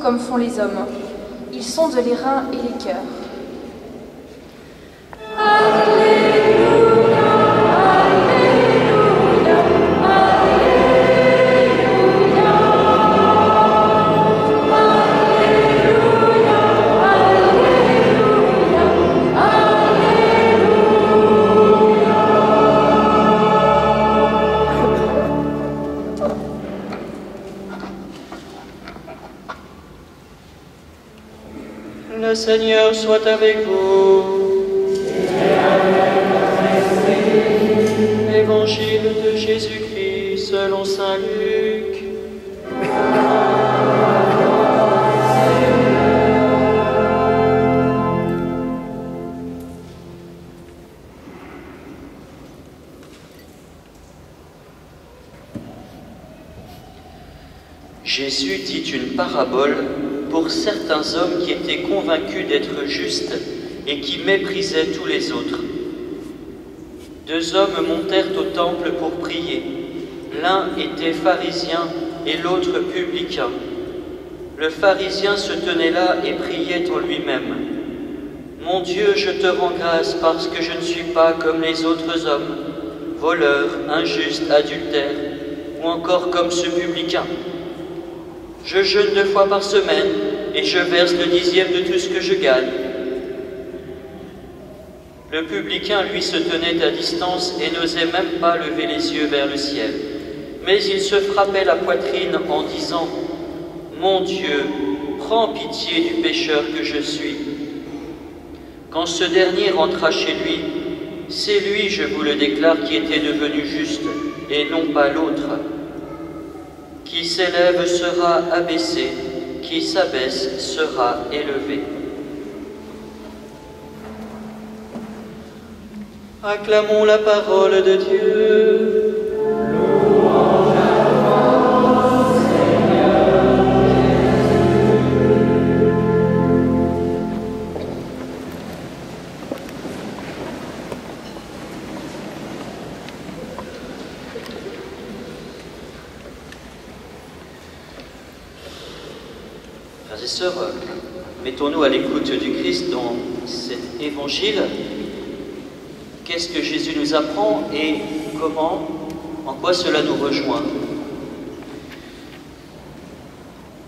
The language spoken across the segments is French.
comme font les hommes. Ils sondent les reins et les cœurs. Le Seigneur soit avec vous. Évangile de Jésus-Christ selon saint Luc. Jésus dit une parabole pour certains hommes qui étaient convaincus d'être justes et qui méprisaient tous les autres. Deux hommes montèrent au temple pour prier. L'un était pharisien et l'autre publicain. Le pharisien se tenait là et priait en lui-même. « Mon Dieu, je te rends grâce parce que je ne suis pas comme les autres hommes, voleurs, injustes, adultères, ou encore comme ce publicain. Je jeûne 2 fois par semaine et je verse le 10e de tout ce que je gagne. » Le publicain, lui, se tenait à distance et n'osait même pas lever les yeux vers le ciel. Mais il se frappait la poitrine en disant « Mon Dieu, prends pitié du pécheur que je suis. » Quand ce dernier rentra chez lui, c'est lui, je vous le déclare, qui était devenu juste, et non pas l'autre. Qui s'élève sera abaissé, qui s'abaisse sera élevé. Acclamons la parole de Dieu. Louange à toi, Seigneur Frères et sœurs, mettons-nous à l'écoute du Christ dans cet évangile. Qu'est-ce que Jésus nous apprend et comment, en quoi cela nous rejoint?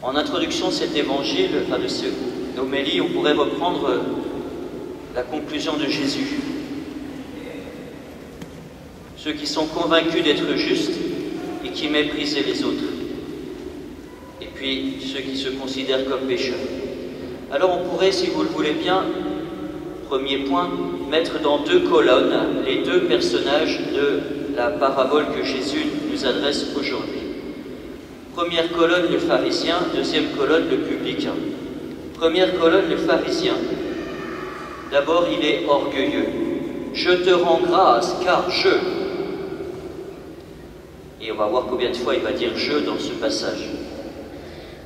En introduction de cet évangile, de cette homélie, on pourrait reprendre la conclusion de Jésus. Ceux qui sont convaincus d'être justes et qui méprisaient les autres. Et puis ceux qui se considèrent comme pécheurs. Alors on pourrait, si vous le voulez bien, premier point, mettre dans 2 colonnes les 2 personnages de la parabole que Jésus nous adresse aujourd'hui. Première colonne, le pharisien, deuxième colonne, le publicain. Première colonne, le pharisien. D'abord, il est orgueilleux. « Je te rends grâce, car je... » Et on va voir combien de fois il va dire « je » dans ce passage.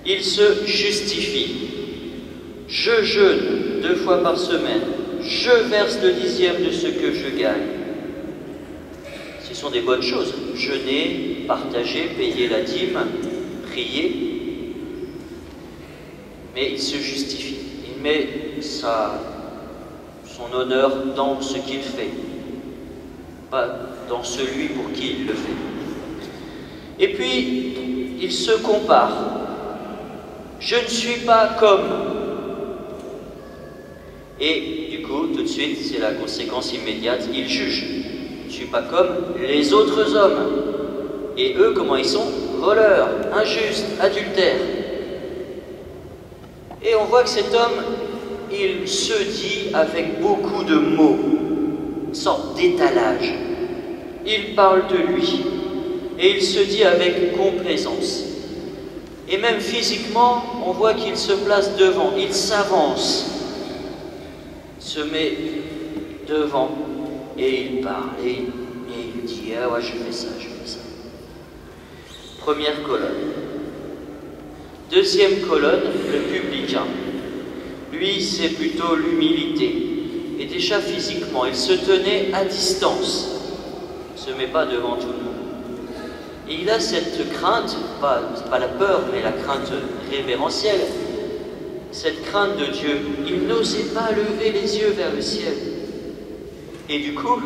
Il se justifie. « Je jeûne 2 fois par semaine. Je verse le 10e de ce que je gagne. » Ce sont des bonnes choses. Jeûner, partager, payer la dîme, prier. Mais il se justifie. Il met son honneur dans ce qu'il fait, pas dans celui pour qui il le fait. Et puis, il se compare. Je ne suis pas comme. Et du coup, tout de suite, c'est la conséquence immédiate, il juge. Je ne suis pas comme les autres hommes. Et eux, comment ils sont? Voleurs, injustes, adultères. Et on voit que cet homme, il se dit avec beaucoup de mots, une sorte d'étalage. Il parle de lui. Et il se dit avec complaisance. Et même physiquement, on voit qu'il se place devant, il s'avance, se met devant, et il parle, et il dit « Ah ouais, je fais ça, je fais ça ». Première colonne. Deuxième colonne, le publicain. Lui, c'est plutôt l'humilité. Et déjà physiquement, il se tenait à distance. Il ne se met pas devant tout le monde. Et il a cette crainte, pas la peur, mais la crainte révérentielle, cette crainte de Dieu, il n'osait pas lever les yeux vers le ciel. Et du coup,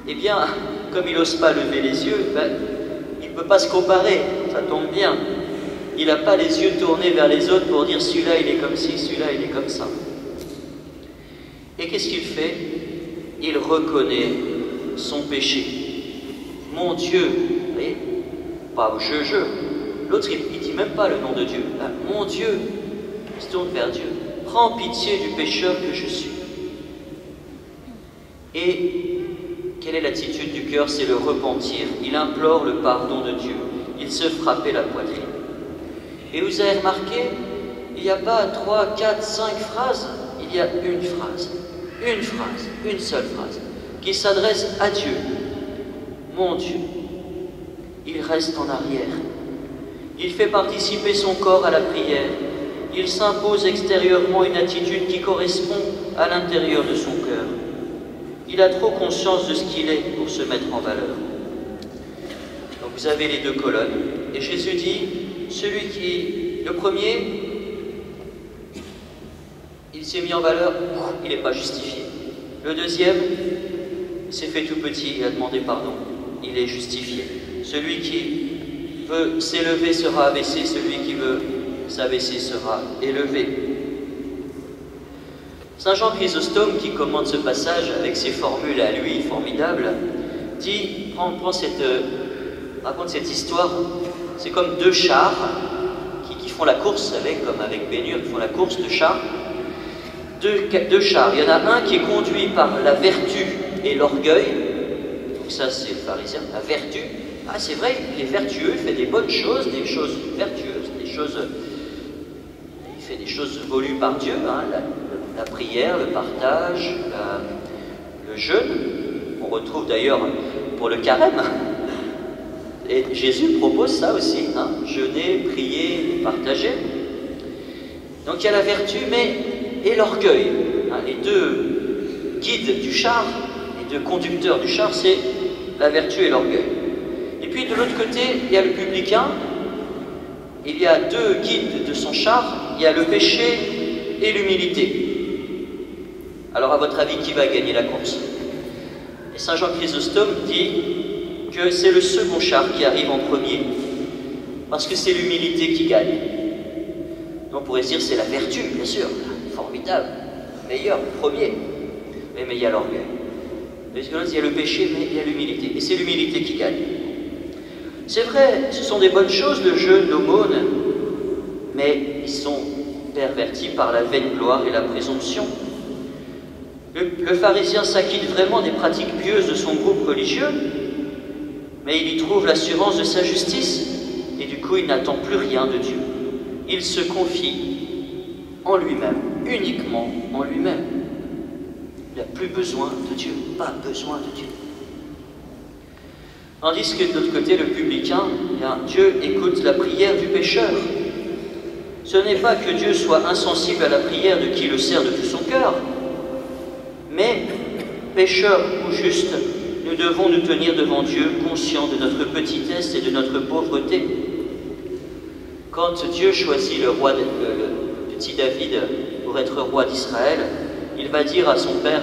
eh bien, comme il n'ose pas lever les yeux, il ne peut pas se comparer, ça tombe bien. Il n'a pas les yeux tournés vers les autres pour dire celui-là il est comme ci, celui-là il est comme ça. Et qu'est-ce qu'il fait? Il reconnaît son péché. Mon Dieu, vous voyez, pas je. L'autre il ne dit même pas le nom de Dieu. Là, mon Dieu, il se tourne vers Dieu. Prends pitié du pécheur que je suis. Et quelle est l'attitude du cœur? C'est le repentir. Il implore le pardon de Dieu. Il se frappait la poitrine. Et vous avez remarqué, il n'y a pas 3, 4, 5 phrases, il y a une phrase, une seule phrase, qui s'adresse à Dieu. Mon Dieu. Il reste en arrière. Il fait participer son corps à la prière. Il s'impose extérieurement une attitude qui correspond à l'intérieur de son cœur. Il a trop conscience de ce qu'il est pour se mettre en valeur. Donc vous avez les deux colonnes. Et Jésus dit, le premier, il s'est mis en valeur, il n'est pas justifié. Le deuxième, il s'est fait tout petit, il a demandé pardon, il est justifié. Celui qui veut s'élever sera abaissé, celui qui veut s'abaisser sera élevé. Saint Jean Chrysostome, qui commente ce passage avec ses formules à lui formidables, raconte cette histoire. C'est comme deux chars qui font la course, vous savez, comme avec Bénur, qui font la course de chars. Deux chars. Il y en a un qui est conduit par la vertu et l'orgueil. Donc ça, c'est le pharisien. La vertu. Ah, c'est vrai, il est vertueux, il fait des bonnes choses, des choses vertueuses, il fait des choses voulues par Dieu, hein, la prière, le partage, le jeûne. On retrouve d'ailleurs pour le carême. Et Jésus propose ça aussi, hein, jeûner, prier et partager. Donc il y a la vertu, et l'orgueil. Hein, les deux guides du char, les deux conducteurs du char, c'est la vertu et l'orgueil. Et puis de l'autre côté, il y a le publicain. Il y a deux guides de son char, il y a le péché et l'humilité. Alors à votre avis, qui va gagner la course? Et Saint Jean Chrysostome dit que c'est le second char qui arrive en premier, parce que c'est l'humilité qui gagne. On pourrait se dire c'est la vertu, bien sûr, formidable, meilleur, premier, mais il y a l'orgueil. Il y a le péché, mais il y a l'humilité, et c'est l'humilité qui gagne. C'est vrai, ce sont des bonnes choses, le jeûne, l'aumône, mais ils sont pervertis par la vaine gloire et la présomption. Le pharisien s'acquitte vraiment des pratiques pieuses de son groupe religieux, mais il y trouve l'assurance de sa justice, et du coup il n'attend plus rien de Dieu. Il se confie en lui-même, uniquement en lui-même. Il n'a plus besoin de Dieu, pas besoin de Dieu. Tandis que de l'autre côté, le publicain, Dieu écoute la prière du pécheur. Ce n'est pas que Dieu soit insensible à la prière de qui le sert de tout son cœur, mais, pécheurs ou justes, nous devons nous tenir devant Dieu, conscients de notre petitesse et de notre pauvreté. Quand Dieu choisit le petit David pour être roi d'Israël, il va dire à son père,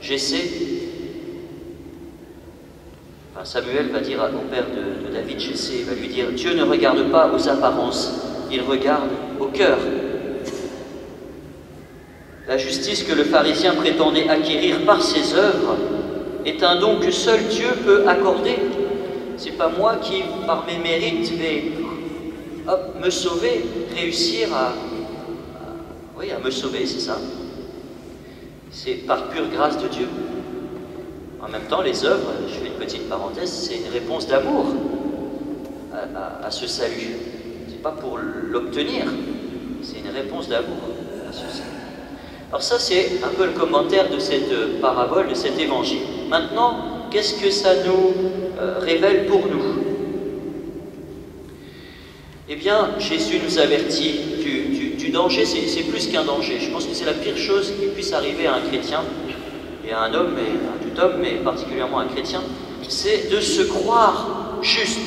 Jessé, Samuel va dire au père de David, Jessé, il va lui dire, Dieu ne regarde pas aux apparences, il regarde au cœur. La justice que le pharisien prétendait acquérir par ses œuvres est un don que seul Dieu peut accorder. C'est pas moi qui, par mes mérites, vais me sauver, réussir à me sauver, c'est ça. C'est par pure grâce de Dieu. En même temps, les œuvres, je fais une petite parenthèse, c'est une réponse d'amour à ce salut. C'est pas pour l'obtenir, c'est une réponse d'amour à ce salut. Alors ça, c'est un peu le commentaire de cette parabole, de cet évangile. Maintenant, qu'est-ce que ça nous révèle pour nous? Eh bien, Jésus nous avertit du danger, c'est plus qu'un danger. Je pense que c'est la pire chose qui puisse arriver à un chrétien, et à un homme, et à tout homme, mais particulièrement à un chrétien, c'est de se croire juste.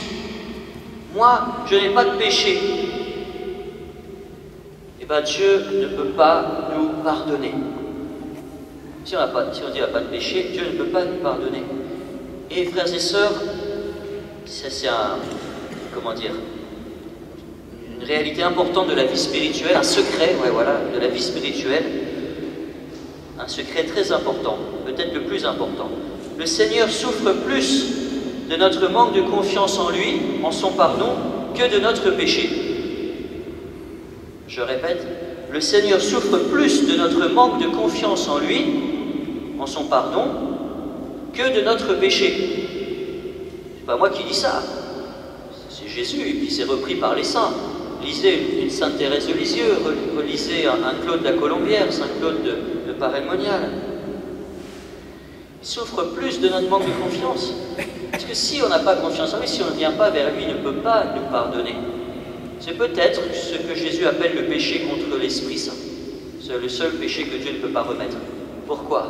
Moi, je n'ai pas de péché. bien Dieu ne peut pas nous pardonner. Si on dit qu'il n'y a pas de péché, Dieu ne peut pas nous pardonner. Et frères et sœurs, c'est une réalité importante de la vie spirituelle, un secret, de la vie spirituelle, un secret très important, peut-être le plus important. Le Seigneur souffre plus de notre manque de confiance en lui, en son pardon, que de notre péché. Je répète, le Seigneur souffre plus de notre manque de confiance en lui, en son pardon, que de notre péché. C'est pas moi qui dis ça, c'est Jésus, et puis c'est repris par les saints. Lisez une Sainte Thérèse de Lisieux, relisez un Claude de la Colombière, Saint Claude de Paray-le-Monial. Il souffre plus de notre manque de confiance. Parce que si on n'a pas confiance en lui, si on ne vient pas vers lui, il ne peut pas nous pardonner. C'est peut-être ce que Jésus appelle le péché contre l'Esprit Saint. C'est le seul péché que Dieu ne peut pas remettre. Pourquoi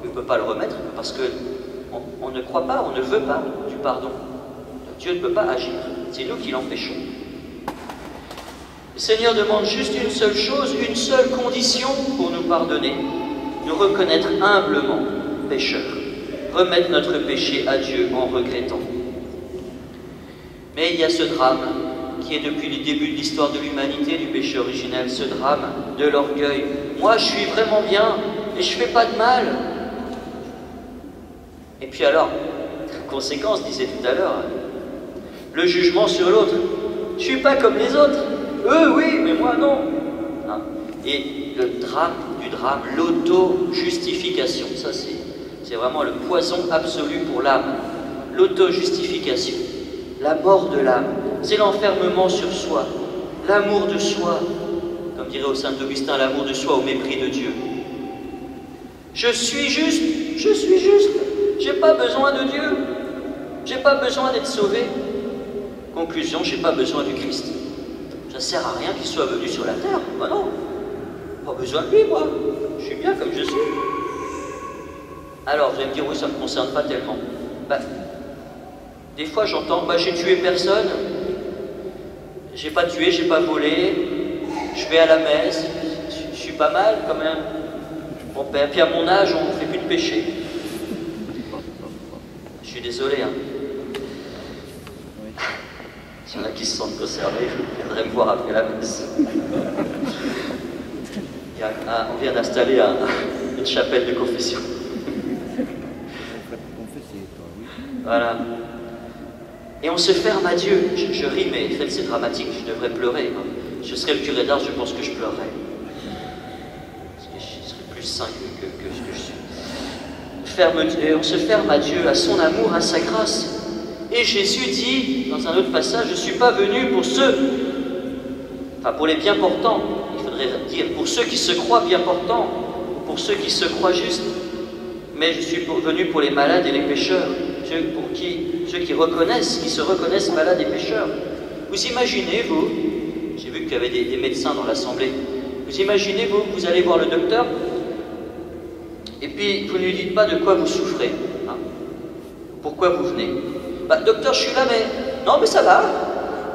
il ne peut pas le remettre? Parce qu'on ne croit pas, on ne veut pas du pardon. Donc Dieu ne peut pas agir. C'est nous qui l'empêchons. Le Seigneur demande juste une seule chose, une seule condition pour nous pardonner. Nous reconnaître humblement pécheurs. Remettre notre péché à Dieu en regrettant. Mais il y a ce drame qui est depuis le début de l'histoire de l'humanité, du péché originel, ce drame de l'orgueil. Moi, je suis vraiment bien et je ne fais pas de mal. Et puis alors, conséquence, disait tout à l'heure, le jugement sur l'autre. Je ne suis pas comme les autres. Eux, oui, mais moi, non. Hein? Et le drame du drame, l'auto-justification. Ça, c'est vraiment le poison absolu pour l'âme. L'auto-justification. La mort de l'âme. C'est l'enfermement sur soi. L'amour de soi. Comme dirait au Saint-Augustin, l'amour de soi au mépris de Dieu. Je suis juste. Je suis juste. J'ai pas besoin de Dieu. J'ai pas besoin d'être sauvé. Conclusion, j'ai pas besoin du Christ. Ça sert à rien qu'il soit venu sur la terre. Ben non. Pas besoin de lui, moi. Je suis bien comme je suis. Alors, vous allez me dire, oui, ça ne me concerne pas tellement. Ben, des fois, j'entends, j'ai tué personne. J'ai pas tué, j'ai pas volé. Je vais à la messe. Je suis pas mal, quand même. Bon, ben, puis à mon âge, on ne fait plus de péché. Je suis désolé, hein. S'il y en a qui se sentent concernés, je viendrai me voir après la messe. On vient d'installer une chapelle de confession. Voilà. Et on se ferme à Dieu. Je ris, mais en fait c'est dramatique, je devrais pleurer. Hein. Je serais le curé d'Ars, je pense que je pleurerais. Parce que je serais plus saint que ce que je suis. On se ferme à Dieu, à son amour, à sa grâce. Et Jésus dit, dans un autre passage, je ne suis pas venu pour ceux, enfin pour les bien portants, il faudrait dire pour ceux qui se croient bien portants, pour ceux qui se croient justes, mais je suis venu pour les malades et les pécheurs, ceux qui se reconnaissent malades et pécheurs. Vous imaginez, vous, j'ai vu qu'il y avait des médecins dans l'assemblée, vous imaginez, vous allez voir le docteur, et puis vous ne lui dites pas de quoi vous souffrez, hein, pourquoi vous venez. Docteur, je suis là, mais... Non, mais ça va.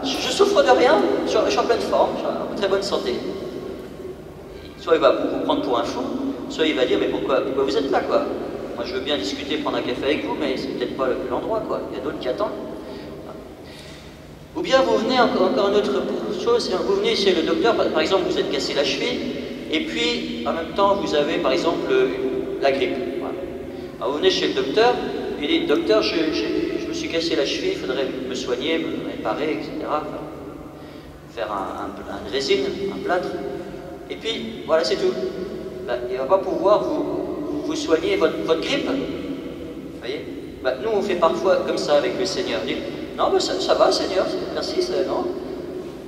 Je souffre de rien. Je suis en pleine forme. Je suis en très bonne santé. Soit il va vous prendre pour un fou, soit il va dire, mais pourquoi vous êtes là, quoi? Moi, je veux bien discuter, prendre un café avec vous, mais c'est peut-être pas l'endroit, quoi. Il y a d'autres qui attendent. Ou bien vous venez, encore une autre chose, vous venez chez le docteur, par exemple, vous êtes cassé la cheville, et puis, en même temps, vous avez, par exemple, la grippe. Voilà. Alors, vous venez chez le docteur, il dit, docteur, je me suis cassé la cheville, il faudrait me soigner, me réparer, etc. Enfin, faire une résine, un plâtre. Et puis, voilà, c'est tout. Il ne va pas pouvoir vous soigner votre grippe. Vous voyez? Nous, on fait parfois comme ça avec le Seigneur. On dit, non, ça va, Seigneur, merci, non.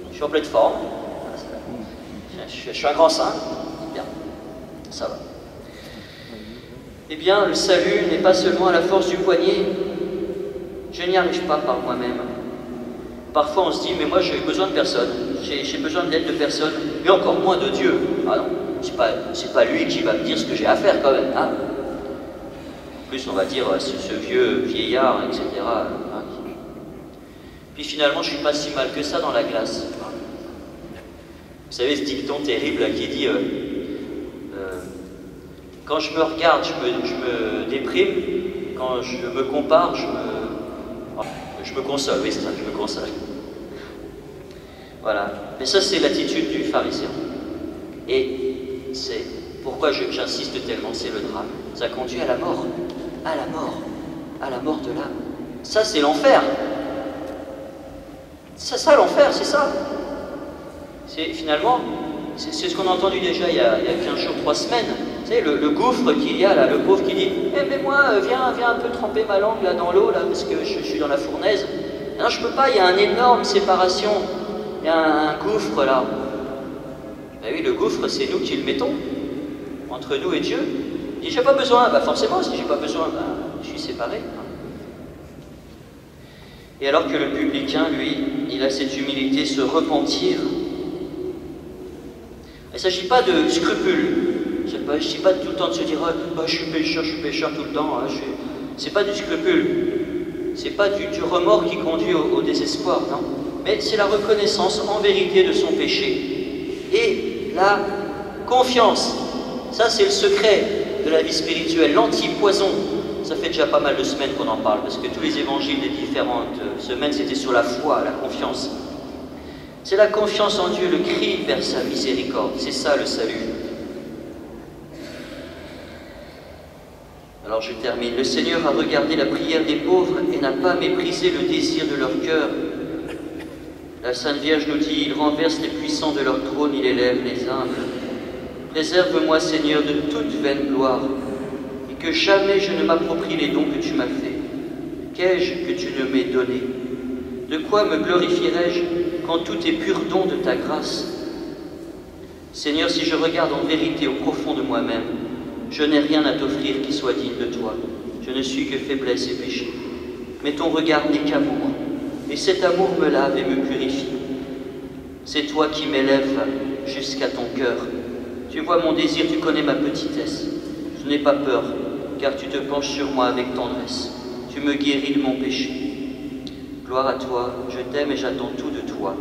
Je suis en pleine forme. Je suis un grand saint. Bien, ça va. Eh bien, le salut n'est pas seulement à la force du poignet. Je n'y arrive pas par moi-même. Parfois, on se dit, mais moi, j'ai besoin de personne. J'ai besoin de l'aide de personne, mais encore moins de Dieu. Ah non, c'est pas lui qui va me dire ce que j'ai à faire, quand même. Hein. En plus, on va dire, ce vieux vieillard, etc. Hein. Puis finalement, je ne suis pas si mal que ça dans la glace. Vous savez ce dicton terrible là, qui dit quand je me regarde, je me déprime, quand je me compare, je me console, oui c'est ça, je me console. Voilà. Mais ça c'est l'attitude du pharisien. Et c'est pourquoi j'insiste tellement, c'est le drame. Ça conduit à la mort, à la mort, à la mort de l'âme. Ça c'est l'enfer. Ça l'enfer, c'est ça. C'est finalement, c'est ce qu'on a entendu déjà il y a 15 jours, 3 semaines. Vous savez, le gouffre qu'il y a là, le pauvre qui dit « Eh mais moi, viens un peu tremper ma langue là dans l'eau, là, parce que je suis dans la fournaise. » Non, je peux pas, il y a une énorme séparation. Il y a un gouffre là. Ben oui, le gouffre, c'est nous qui le mettons, entre nous et Dieu. Il dit « J'ai pas besoin. » Ben forcément, si j'ai pas besoin, ben, je suis séparé. Et alors que le publicain, lui, il a cette humilité, se repentir. Il ne s'agit pas de scrupules. Je ne dis pas tout le temps de se dire oh, je suis pécheur tout le temps. Hein, c'est pas du scrupule. C'est pas du remords qui conduit au désespoir, non. Mais c'est la reconnaissance en vérité de son péché. Et la confiance. Ça, c'est le secret de la vie spirituelle, l'antipoison. Ça fait déjà pas mal de semaines qu'on en parle, parce que tous les évangiles des différentes semaines, c'était sur la foi, la confiance. C'est la confiance en Dieu, le cri vers sa miséricorde. C'est ça le salut. Alors je termine. Le Seigneur a regardé la prière des pauvres et n'a pas méprisé le désir de leur cœur. La Sainte Vierge nous dit, il renverse les puissants de leur trône, il élève les humbles. Préserve-moi, Seigneur, de toute vaine gloire, et que jamais je ne m'approprie les dons que tu m'as faits. Qu'ai-je que tu ne m'aies donné? De quoi me glorifierai-je quand tout est pur don de ta grâce? Seigneur, si je regarde en vérité au profond de moi-même, je n'ai rien à t'offrir qui soit digne de toi. Je ne suis que faiblesse et péché. Mais ton regard n'est qu'amour, et cet amour me lave et me purifie. C'est toi qui m'élèves jusqu'à ton cœur. Tu vois mon désir, tu connais ma petitesse. Je n'ai pas peur, car tu te penches sur moi avec tendresse. Tu me guéris de mon péché. Gloire à toi, je t'aime et j'attends tout de toi.